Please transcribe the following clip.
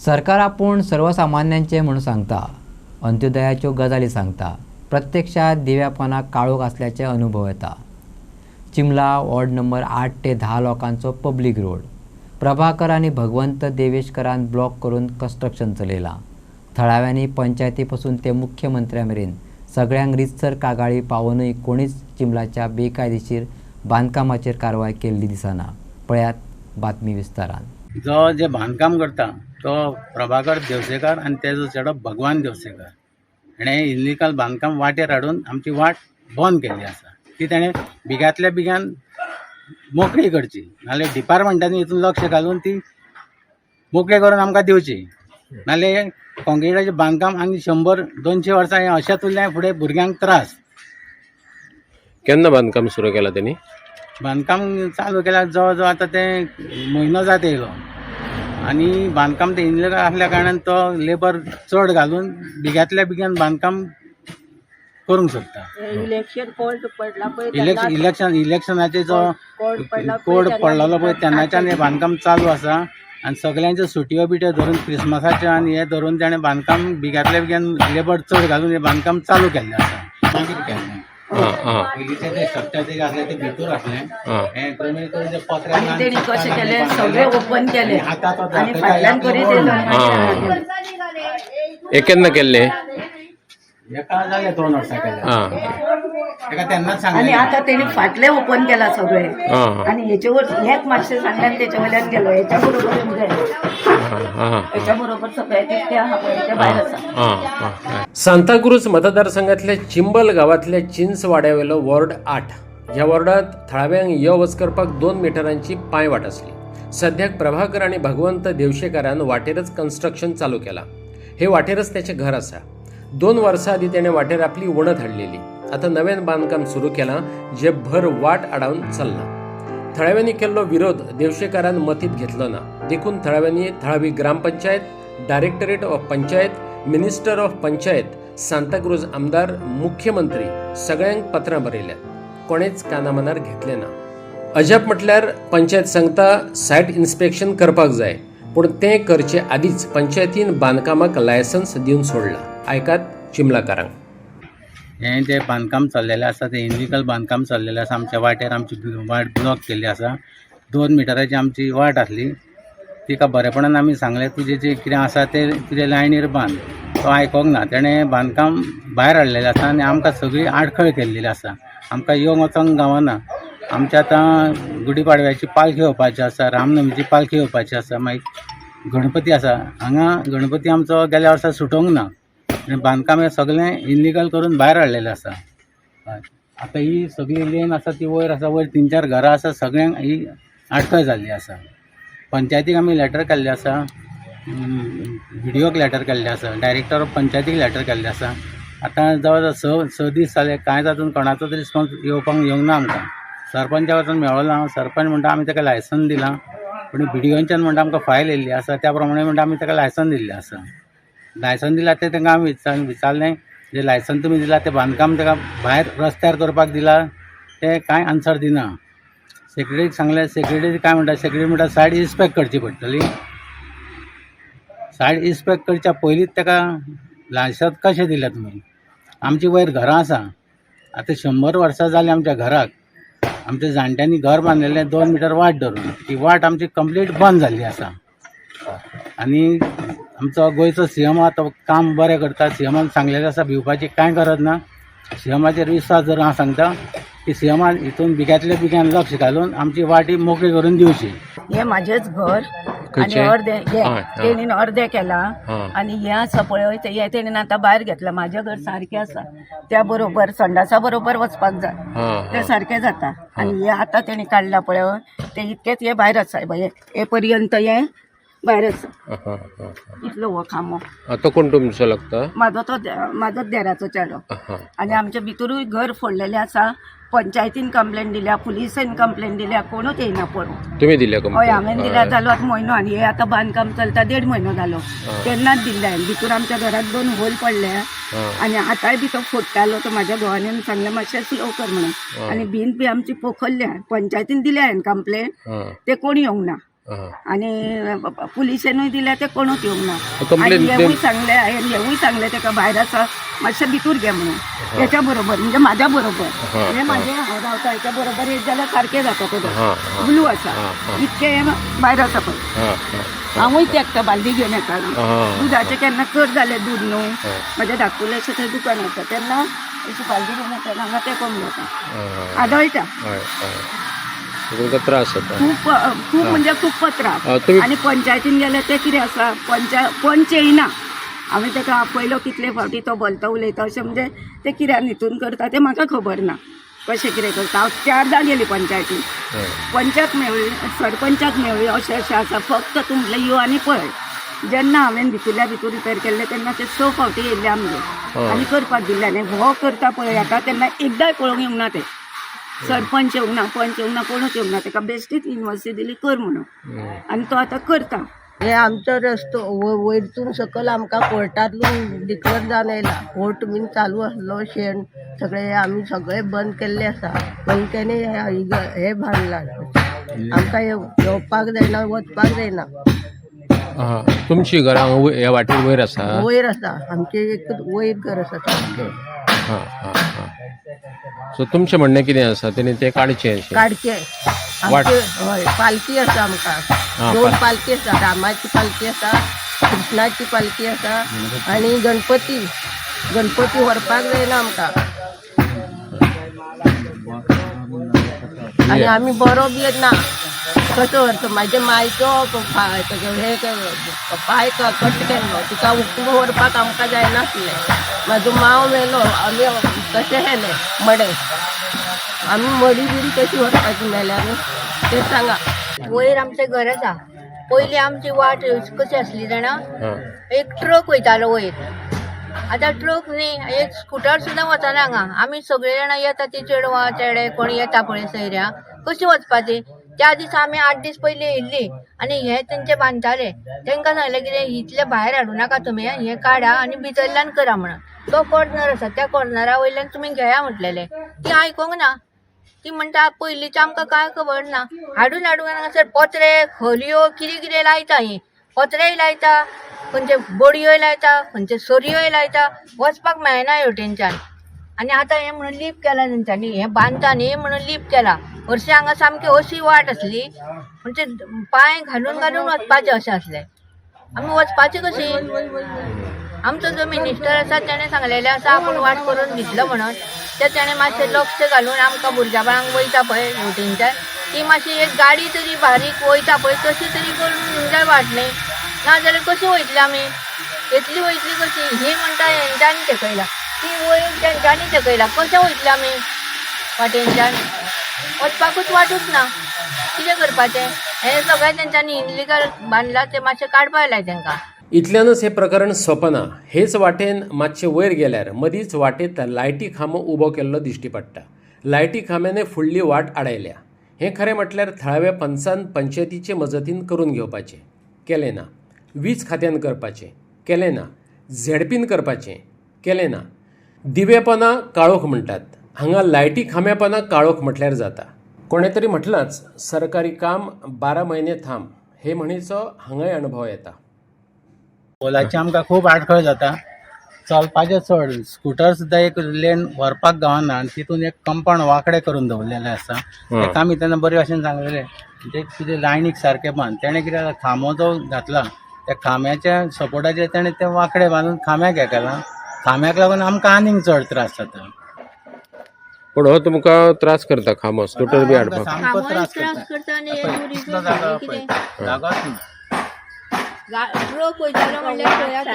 सरकार आपूण सर्वसामान्यांचे म्हणून सांगता, अंत्योदयाच्यो गजाली सांगता, प्रत्यक्षात दिव्यापणाक काळोख असल्याचे अनुभव येता। चिमला वॉर्ड नंबर 8 ते 10 लोकांचो पब्लिक रोड प्रभाकर आणि भगवंत देवेशकरान ब्लॉक करून कन्स्ट्रक्शन चलयलां। थळाव्यांनी पंचायतीपासून ते मुख्यमंत्र्यामेरेन सगळ्यांक रितसर कागाळी पावूनय कोणीच चिमलाच्या बेकायदेशीर बांदकामाचेर कारवाय केल्ली दिसना। पळयात बातमी विस्तारान। जो जे बांदकाम करता तो प्रभाकर देवसेकर आणि तेजो चेडो भगवान देवसेकर हाणें इल्लिगल बांदकाम वाटेर हाडून आमची वाट बंद केल्ली आसा। ती ताणें बेगांतल्या बेगान मोकळी करची, नाजाल्यार डिपार्टमेंटांनी हितून लक्ष घालून ती मोकळी करून आमकां दिवची, नाजाल्यार काँक्रिटाचें बांदकाम आनी 100-200 वर्सां हें अशेंच उरलें, फुडें भुरग्यांक त्रास। केन्ना बांदकाम सुरू केलां तेणी? बांदकाम चालू केल्यार जवळ जवळ आतां तें म्हयनो जाता येयलो आनी बांदकाम तें इल्लिगल आसल्या कारणान तो लेबर चड घालून बेगांतल्या बेगीन बांदकाम करूंक सोदता। इलेक्शनाचे जो कोड पडलेलो पळय तेन्नाच्यान हें बांदकाम चालू आसा आनी सगळ्यांच्यो सुटयो बिट्यो धरून क्रिसमसाच्यो आनी हें धरून ताणें बांदकाम बेगांतल्या बेगीन लेबर चड घालून हें बांदकाम चालू केल्लें आसा। मागीर केलें पयलींचे ते स्ट्रक्चर जे आसलें ते भितर आसलें, हें जमीन करून जे पत्र्यान आनी तेणी कशें केलें, सगळें ओपन केलें आनी फाटल्यान करीत येयलो। हे केन्ना केल्लें? एका जाले 2 वर्सां केले। तेका तेन्नाच आनी सांगलें आतां तेणी फाटलें ओपन केलां सगळें आनी हेचेवर हेच मातशें सांगल्यान तेच्या वयल्यान गेलो। हेच्या बरोबर हेच्या बरोबर सगळें ते आहा पळय ते भायर आसा। सांताक्रूज मतदारसंघातल्या चिंबल गांवांतल्या चिंचवाड्यावेलो वॉर्ड 8 ह्या वॉर्डात थळाव्यांक यो वच करपाक 2 मिटरांची पांयवाट आसली। सद्याक प्रभाकर आणि भगवंत देवशेकारान वाटेरच कन्स्ट्रक्शन चालू केलां। हे वाटेरच तेचें घर आसा। 2 वर्सां आदीं तेणें वाटेर आपली वणत हाडलेली। आतां नवें बांदकाम सुरू केलां जे भर वाट आडावन चल्लां। थळाव्यांनी केल्लो विरोध देवशेकारान मतीत घेतलो ना, देखून थळाव्यांनी थळावी gram panchayat, directorate of panchayat, minister of panchayat, Santa Cruz आमदार, मुख्यमंत्री सगळ्यांक पत्रां बरयल्यात। कोणेच कानामनार घेतलें ना। अजाप म्हटल्यार पंचायत सांगता सायट इन्स्पेक्शन करपाक जाय, पूण तें करचे आदींच पंचायतीन बांदकामाक लायसन्स दिवन सोडलां। आयकात चिमलाकारांक। हें जें बांदकाम चल्लेलें आसा तें इल्लिगल बांदकाम चल्लेलें आसा। आमच्या वाटेर आमची वाट ब्लॉक केल्ली आसा। 2 मिटराची आमची वाट आसली, तिका बरेपणान आमी सांगलें तुजें जें कितें आसा तें तुजे लायनीर बांद। तो आयकोंक ना, तेणें बांदकाम भायर हाडलेलें आसा आनी आमकां सगळी आडखळ केल्ली आसा। आमकां येवंक वचोंक गावना। आमच्या आतां गुडीपाडव्याची पालखी येवपाची आसा, रामनमीची पालखी येवपाची आसा, मागीर गणपती आसा। हांगा गणपती आमचो गेल्या वर्सा सुटोंक ना। बांदकाम हें सगळें इल्लिगल करून भायर हाडलेलें आसा। आतां ही सगळी लेन आसा ती वयर आसा, वयर 3-4 घरां आसा, सगळ्यांक ही आडखळ जाल्ली आसा। पंचायतीक आमी लेटर केल्लें आसा, व्हिडिओक लेटर केल्लें आसा, डायरेक्टर ऑफ पंचायतीक लेटर केल्लें आसा। आतां जवळ जवळ 6 दीस जाले, कांय तातूंत कोणाचोच रिस्पॉन्स येवंक ना आमकां। सरपंचा वचून मेळ्ळो हांव, सरपंच म्हणटा आमी ताका लायसन दिलां, पूण व्हिडिओंच्यान म्हणटा आमकां फायल येयल्ली आसा, त्या प्रमाणे म्हणटा आमी ताका लायसन दिल्लें आसा। लायसन दिलां तें तांकां आमी विचारलें जें लायसन तुमी दिलां तें बांदकाम ताका भायर रस्त्यार करपाक दिलां, तें कांय आन्सर दिना। सेक्रेटरीक सांगलें, सेक्रेटरी काय म्हणटा, सेक्रेटरी म्हणटा सायट इन्स्पेक्ट करची पडटली। सायट इन्स्पेक्ट करच्या पयलींच ताका लायसन कशें दिलें तुमी? आमची वयर घरां आसा। आतां 100 वर्सां जालीं आमच्या घराक। आमच्या जाणट्यांनी घर बांदलेलें 2 मिटर वाट धरून, ती वाट आमची कंप्लीट बंद जाल्ली आसा। आनी आमचो गोंयचो सीएम आहा तो काम बरें करता। सीएमान सांगलेलें आसा भिवपाची कांय गरज ना। सीएमाचेर विश्वास धरून हांव सांगता की सीएमान हितून बेगांतल्या बेगीन लक्ष घालून आमची वाट ही मोकळी करून दिवची। हे माझेच घर आनी तेणीन अर्धें केलां आनी हें आसा पळय हें तेणीन आतां भायर घेतलां। म्हाजें घर सारकें आसा, त्या बरोबर संडासा बरोबर वचपाक जाय, तें सारकें जाता। आनी हें आतां तेणी काडलां पळय तें इतकेंच हें भायर आसा, हे पर्यंत हें भायर आसा। इतलो हो खांबो। तो कोण तुमचो लागता? म्हाजोच देराचो चेडो। आनी आमच्या भितरूय घर फोडलेलें आसा। पंचायतीन कंप्लेन दिल्या, पुलिसेन कंप्लेन दिल्या, कोणूच येयना पळोवंक। तुमी दिल्या कंप्लेन? हय, हांवें दिल्या। जालो आतां म्हयनो आनी हे आतां बांदकाम चलता 1.5 म्हयनो जालो। तेन्नाच दिल्लें हांवें। भितर आमच्या घराक 2 होल पडल्या आनी आतांय बी तो फोडटालो, तो म्हाज्या घोवान सांगलें मातशें स्लो कर म्हणून। आनी भिंत बी आमची पोखल्ल्या, पंचायतीन दिल्या हांवें कंप्लेन, ते कोण येवंक ना। आणि पुलिसांनी दिल्या ते कोणूच येवंक ना Complaint आणि हेवूय सांगले ताका भायर आसा मातशें भितूर घे म्हणून त्याच्या बरोबर म्हणजे माझ्या बरोबर म्हणजे माझे हांव रावता हेच्या बरोबर येत जाल्यार सारकें जाता तो ब्लू आसा इतके भायर आसा पळय हांवूय तेंकता बालदी घेवन येता दुधाचें केन्ना चड जालें दूद न्हू म्हाज्या धाकटुलें अशें थंय दुकान आसा तेन्ना अशी बालदी घेवन येता हांगा तेंकोंक जाता आदळटा तुमकां त्रास जाता खूप म्हणजे खूप त्रास आणि पंचायतीन गेल्यार ते कितें आसा पंच येयना हांवें ताका पयलो कितले फावटी तो बोलता उलयता अशें म्हणजे ते कित्याक हितून करता तें म्हाका खबर ना कशें कितें करता हांव 4दां गेली पंचायतीन पंचाक मेळ्ळी सरपंचाक मेळ्ळी अशें आसा फक्त तूं म्हटलें यो आनी पळय जेन्ना हांवें भितूरल्या भितूर रिपेर केल्लें तेन्ना ते 6 फावटी येयल्ले आमगे आनी करपाक दिल्ले आनी हो करता पळय हाका तेन्ना एकदांय पळोवंक येवंक ना ते सरपंच येवंक ना पंच येवंक ना कोणूच येवंक ना ताका बेश्टीच युनिवर्सिटी दिली कर म्हणून आनी तो आतां करता हे आमचो रस्तो वयरतून सकल आमकां कोर्टांतून डिक्लेअर जावन येयला कोर्ट बीन चालू आसलो शेण सगळे आमी सगळे बंद केल्ले आसा पण तेणे हे बांदला आमकां येवपाक जायना वचपाक जायना तुमची घरां ह्या वाटेर वयर आसा वयर आसा आमचे एक वयर घर आसा सारकें सो तुमचें म्हणणें कितें आसा तेणी तें काडचें अशें काडचे आमचे हय पालखी आसा आमकां 2 पालखी आसा रामाची पालखी आसा कृष्णाची पालखी आसा आनी गणपती व्हरपाक जायना आमकां आनी आमी बरो बी ना कसो व्हरता म्हाजे मायचो हे पांय कट केल्लो तिका उकलो व्हरपाक आमकां जायनासलें म्हाजो मांव मेलो आमी कशें हेले मडे आमी मडी बिडी कशी व्हरपाची मेल्यार ते सांगा वयर आमचें घर आसा पयलीं आमची वाट कशी आसली जाणा एक ट्रक वयतालो वयर आतां ट्रक न्ही एक स्कुटर सुद्दां वचना हांगा आमी सगळे जाणां येता ती चेडवां चेडे कोण येता पळय सयऱ्या कशी वचपाची त्या दिसा आमी 8 दीस पयलीं येयल्ली आनी हे तेंचे बांदताले तांकां सांगलें कितें इतले भायर हाडूं नाका तुमी हें काडा आनी भितरल्यान करा म्हणून तो कॉर्नर आसा त्या कॉर्नरा वयल्यान तुमी घेया म्हटलेलें ती आयकूंक ना ती म्हणटा पयलींचें आमकां कांय खबर ना हाडून हांगासर पत्रे खोलयो कितें कितें लायता ही पत्रेय लायता खंयचे बडयोय लायता खंयचे सोरयोय लायता वचपाक मेळना हेवटेनच्यान आनी आतां हें म्हणून लीप केला तेंच्यांनी हें बांदता न्ही म्हणून लीप केला हरशीं हांगा सामकी अशी वाट आसली म्हणजे पांय घालून घालून वचपाचें अशें आसलें आमी वचपाचें कशी आमचो जो मिनिस्टर आसा तेणें सांगलेलें आसा आपूण वाट करून दितलो म्हणून तेणें मातशें लक्ष घालून आमकां भुरग्यां बाळांक वयता पळय हेवटेनच्यान ती मातशी एक गाडी तरी बारीक वयता पळय तशी तरी करून दिवंक जाय वाट न्ही ना जाल्यार कशी वयतली आमी येतली वयतली कशी ही म्हणटा हेंच्यांनी तेकयला ती वयर तेंच्यांनी तेकयला कशें वयतली आमी वाटेनच्यान वचपाकूच वाटूच ना कितें करपाचें हें सगळें तेंच्यांनी इनलिगल बांदलां तें मातशें काडपाक लाय तांकां इतल्यानच हे प्रकरण सोंपना हेच वाटेन मातशे वयर गेल्यार मदींच वाटेत लायटी खांबो उबो केल्लो दिश्टी पडटा लायटी खांब्याने फुडली वाट आडायल्या हें खरें म्हटल्यार थळाव्या पंचान पंचायतीचे मजतीन करून घेवपाचें केलें ना वीज खात्यान करपाचें केलें ना झेडपीन करपाचें केलें ना दिवेपणां काळोख म्हणटात हांगा लायटी खांब्यापणां काळोख म्हटल्यार जाता कोणे तरी म्हटलांच सरकारी काम 12 म्हयने थांब हे म्हणीचो हांगाय अनुभव येता पोलाची आमकां खूब आडखळ जाता चलपाचें चड स्कुटर सुद्दां एक लेन व्हरपाक गावना आनी तितून एक कंपाउंड वांकडें करून दवरलेलें आसा ताका आमी तेन्ना बरे भशेन सांगलेलें ते कितें लायनीक सारकें बांद तेणें कितें जालें खांबो जो घातला त्या खांब्याच्या सपोर्टाचेर तेणें तें वांकडें बांदून खांब्याक हें केलां खांब्याक लागून आमकां आनीक चड त्रास जाता पूण हो तुमकां त्रास करता खांबो स्कुटर बी हाडपाक सामको त्रास करता आनी हे करता दुरीचो जागा कितें पळय जागाच ना ट्रक वयतालो म्हणल्यार